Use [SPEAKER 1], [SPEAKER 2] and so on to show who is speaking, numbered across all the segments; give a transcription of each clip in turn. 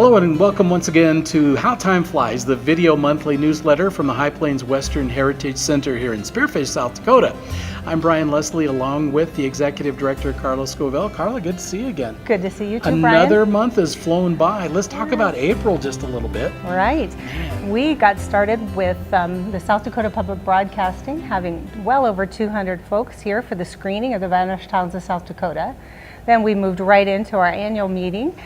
[SPEAKER 1] Hello and welcome once again to How Time Flies, the video monthly newsletter from the High Plains Western Heritage Center here in Spearfish, South Dakota. I'm Brian Leslie along with the Executive Director, Carla Scoville. Carla, good to see you again.
[SPEAKER 2] Good to see you too,
[SPEAKER 1] Another
[SPEAKER 2] Brian.
[SPEAKER 1] month has flown by. Let's talk about April just a little bit.
[SPEAKER 2] Right. We got started with the South Dakota Public Broadcasting, having well over 200 folks here for the screening of the Vanished Towns of South Dakota. Then we moved right into our annual meeting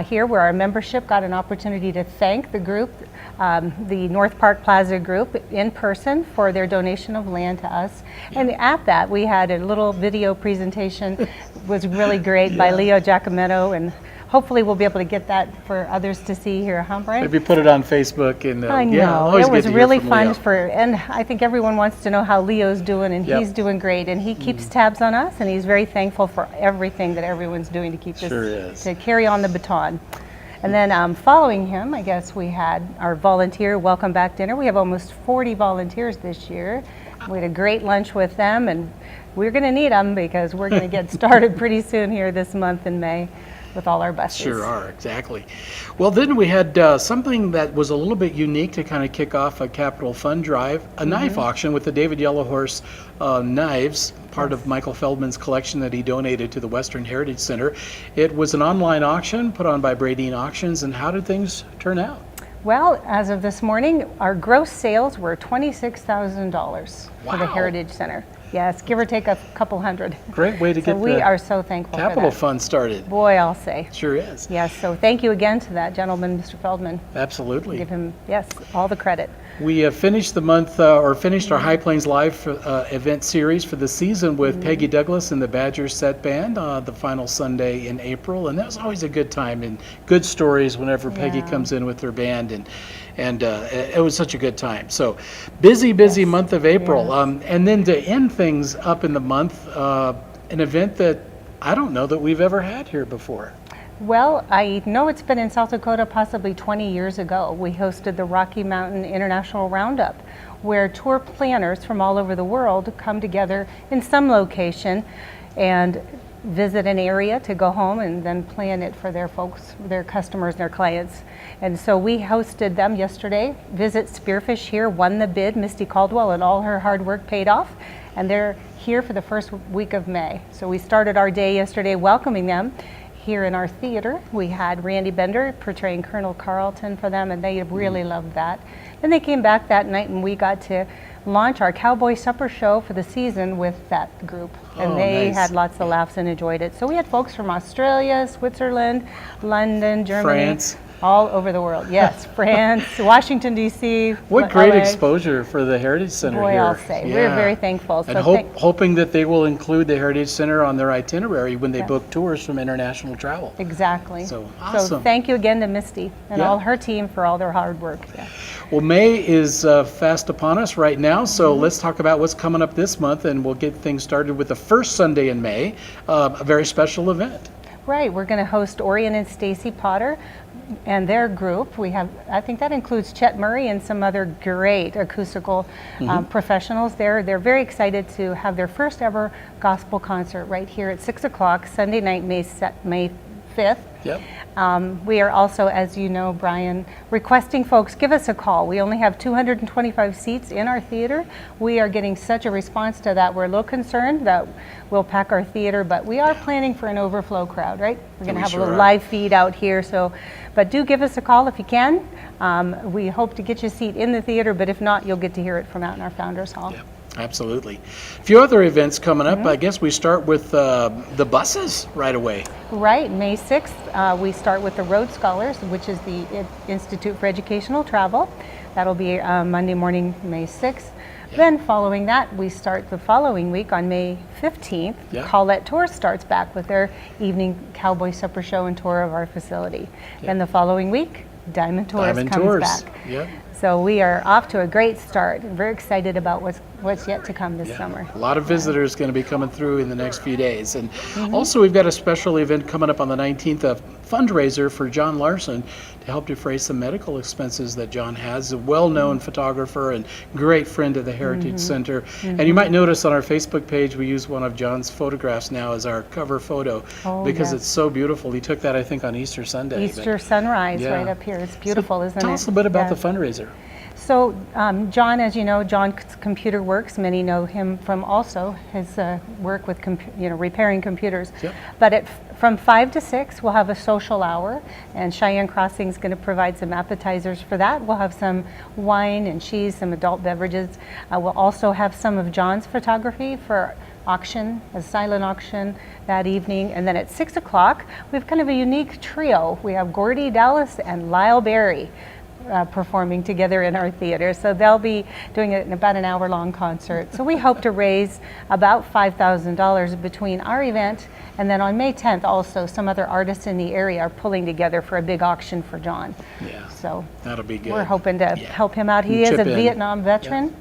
[SPEAKER 2] here where our membership got an opportunity to thank the group, the North Park Plaza group, in person for their donation of land to us. And at that we had a little video presentation. It was really great by Leo Giacometto, and hopefully we'll be able to get that for others to see here, huh, Brian?
[SPEAKER 1] Maybe put it on Facebook. And
[SPEAKER 2] I know.
[SPEAKER 1] yeah, always
[SPEAKER 2] it was really fun
[SPEAKER 1] Leo.
[SPEAKER 2] and I think everyone wants to know how Leo's doing, and he's doing great, and he keeps tabs on us, and he's very thankful for everything that everyone's doing to keep this, to carry on the baton. And then following him, I guess we had our volunteer welcome back dinner. We have almost 40 volunteers this year. We had a great lunch with them, and we're going to need them because we're going to get started pretty soon here this month in May with all our buses.
[SPEAKER 1] Sure are, exactly. Well, then we had something that was a little bit unique to kind of kick off a capital fund drive, a knife auction with the David Yellowhorse knives, part of Michael Feldman's collection that he donated to the Western Heritage Center. It was an online auction put on by Bradeen Auctions, and how did things turn out?
[SPEAKER 2] Well, as of this morning, our gross sales were $26,000 for the Heritage Center. Yes, give or take a couple hundred.
[SPEAKER 1] Great way to get
[SPEAKER 2] we are so thankful
[SPEAKER 1] capital
[SPEAKER 2] for that.
[SPEAKER 1] fund started.
[SPEAKER 2] Boy, I'll say.
[SPEAKER 1] Sure is.
[SPEAKER 2] Yes, so thank you again to that gentleman, Mr. Feldman.
[SPEAKER 1] Absolutely.
[SPEAKER 2] Give him, yes, all the credit.
[SPEAKER 1] We finished the month, finished our High Plains Live event series for the season with Peggy Douglas and the Badgers Set Band, the final Sunday in April, and that was always a good time and good stories whenever Peggy comes in with her band, and it was such a good time. So busy month of April, and then to end things up in the month, an event that I don't know that we've ever had here before.
[SPEAKER 2] Well, I know it's been in South Dakota possibly 20 years ago. We hosted the Rocky Mountain International Roundup, where tour planners from all over the world come together in some location and visit an area to go home and then plan it for their folks, their customers, their clients. And so we hosted them yesterday. Visit Spearfish here won the bid. Misty Caldwell and all her hard work paid off, and they're here for the first week of May. So we started our day yesterday welcoming them here in our theater. We had Randy Bender portraying Colonel Carlton for them, and they really loved that. Then they came back that night and we got to launch our Cowboy Supper Show for the season with that group. And they had lots of laughs and enjoyed it. So we had folks from Australia, Switzerland, London, Germany.
[SPEAKER 1] France.
[SPEAKER 2] All over the world, yes. France, Washington, D.C.
[SPEAKER 1] What great
[SPEAKER 2] LA.
[SPEAKER 1] Exposure for the Heritage Center
[SPEAKER 2] Boy,
[SPEAKER 1] here.
[SPEAKER 2] I'll say. We're very thankful.
[SPEAKER 1] And hoping that they will include the Heritage Center on their itinerary when they book tours from international travel.
[SPEAKER 2] Exactly.
[SPEAKER 1] So awesome.
[SPEAKER 2] So thank you again to Misty and all her team for all their hard work.
[SPEAKER 1] Well, May is fast upon us right now, so let's talk about what's coming up this month, and we'll get things started with the first Sunday in May, a very special event.
[SPEAKER 2] Right, we're going to host Orion and Stacy Potter and their group. We have, I think that includes Chet Murray and some other great acoustical professionals there. They're very excited to have their first ever gospel concert right here at 6 o'clock Sunday night, May 5th. We are also, as you know, Brian, requesting folks give us a call. We only have 225 seats in our theater. We are getting such a response to that. We're a little concerned that we'll pack our theater, but we are planning for an overflow crowd, right? We're going to have a little live feed out here, but do give us a call if you can. We hope to get you a seat in the theater, but if not, you'll get to hear it from out in our Founders Hall.
[SPEAKER 1] Absolutely. A few other events coming up. I guess we start with the buses right away. Right.
[SPEAKER 2] May 6th, we start with the Road Scholars, which is the Institute for Educational Travel. That'll be Monday morning, May 6th. Then following that, we start the following week on May 15th. Colette Tours starts back with their evening Cowboy Supper Show and tour of our facility. Then the following week, Diamond Tours comes back. So we are off to a great start and very excited about what's yet to come this summer.
[SPEAKER 1] A lot of visitors going to be coming through in the next few days. And also we've got a special event coming up on the 19th, a fundraiser for John Larson to help defray some medical expenses that John has, a well-known photographer and great friend of the Heritage Center. And you might notice on our Facebook page we use one of John's photographs now as our cover photo because it's so beautiful. He took that, I think, on Easter Sunday.
[SPEAKER 2] Easter sunrise right up here. It's beautiful, isn't it?
[SPEAKER 1] Tell us a bit about the fundraiser.
[SPEAKER 2] So John, as you know, John's Computer Works. Many know him from also his work with repairing computers.
[SPEAKER 1] Yep.
[SPEAKER 2] But from 5 to 6, we'll have a social hour, and Cheyenne Crossing is going to provide some appetizers for that. We'll have some wine and cheese, some adult beverages. We'll also have some of John's photography for auction, a silent auction that evening. And then at 6 o'clock, we have kind of a unique trio. We have Gordy Dallas and Lyle Berry performing together in our theater. So they'll be doing it in about an hour-long concert. So we hope to raise about $5,000 between our event, and then on May 10th also some other artists in the area are pulling together for a big auction for John.
[SPEAKER 1] Yeah,
[SPEAKER 2] so
[SPEAKER 1] that'll be good.
[SPEAKER 2] We're hoping to help him out. He is a Vietnam veteran.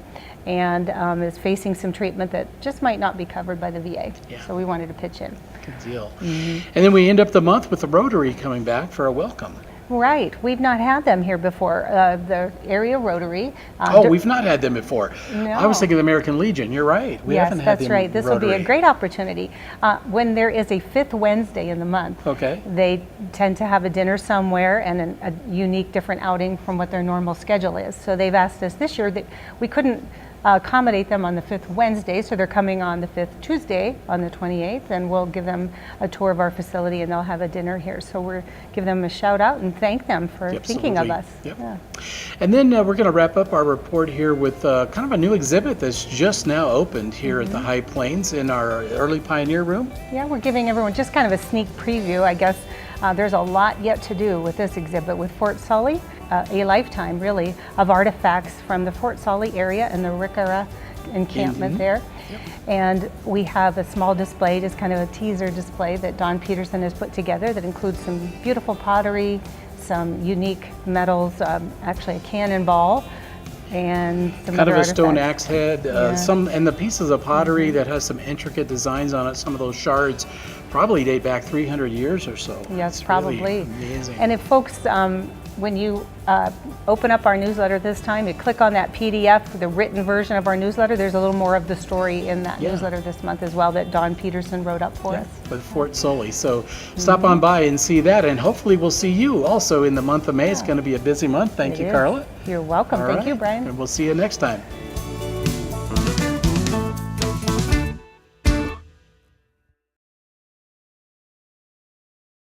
[SPEAKER 2] And is facing some treatment that just might not be covered by the VA. So we wanted to pitch in.
[SPEAKER 1] Good deal. And then we end up the month with the Rotary coming back for a welcome.
[SPEAKER 2] Right. We've not had them here before. The area Rotary.
[SPEAKER 1] We've not had them before.
[SPEAKER 2] No.
[SPEAKER 1] I was thinking the American Legion. You're right. We haven't had them.
[SPEAKER 2] That's right. This will be a great opportunity. When there is a fifth Wednesday in the month, they tend to have a dinner somewhere and a unique different outing from what their normal schedule is. So they've asked us this year that we couldn't accommodate them on the fifth Wednesday, so they're coming on the fifth Tuesday on the 28th, and we'll give them a tour of our facility and they'll have a dinner here. So we're give them a shout out and thank them for thinking of us.
[SPEAKER 1] And then we're going to wrap up our report here with kind of a new exhibit that's just now opened here at the High Plains in our Early Pioneer Room.
[SPEAKER 2] Yeah, we're giving everyone just kind of a sneak preview, I guess. There's a lot yet to do with this exhibit with Fort Sully, a lifetime really of artifacts from the Fort Sully area and the Rickara encampment there. And we have a small display, just kind of a teaser display that Don Peterson has put together that includes some beautiful pottery, some unique metals, actually a cannonball, and some
[SPEAKER 1] kind of a
[SPEAKER 2] artifacts.
[SPEAKER 1] stone axe head, and the pieces of pottery that has some intricate designs on it. Some of those shards probably date back 300 years or so.
[SPEAKER 2] Yes,
[SPEAKER 1] it's
[SPEAKER 2] probably.
[SPEAKER 1] Really amazing.
[SPEAKER 2] And if folks, when you open up our newsletter this time, you click on that PDF, the written version of our newsletter, there's a little more of the story in that newsletter this month as well that Don Peterson wrote up for us.
[SPEAKER 1] With Fort Sully. So stop on by and see that, and hopefully we'll see you also in the month of May. It's going to be a busy month. Thank you, Carla.
[SPEAKER 2] You're welcome. Thank you, Brian.
[SPEAKER 1] And we'll see you next time.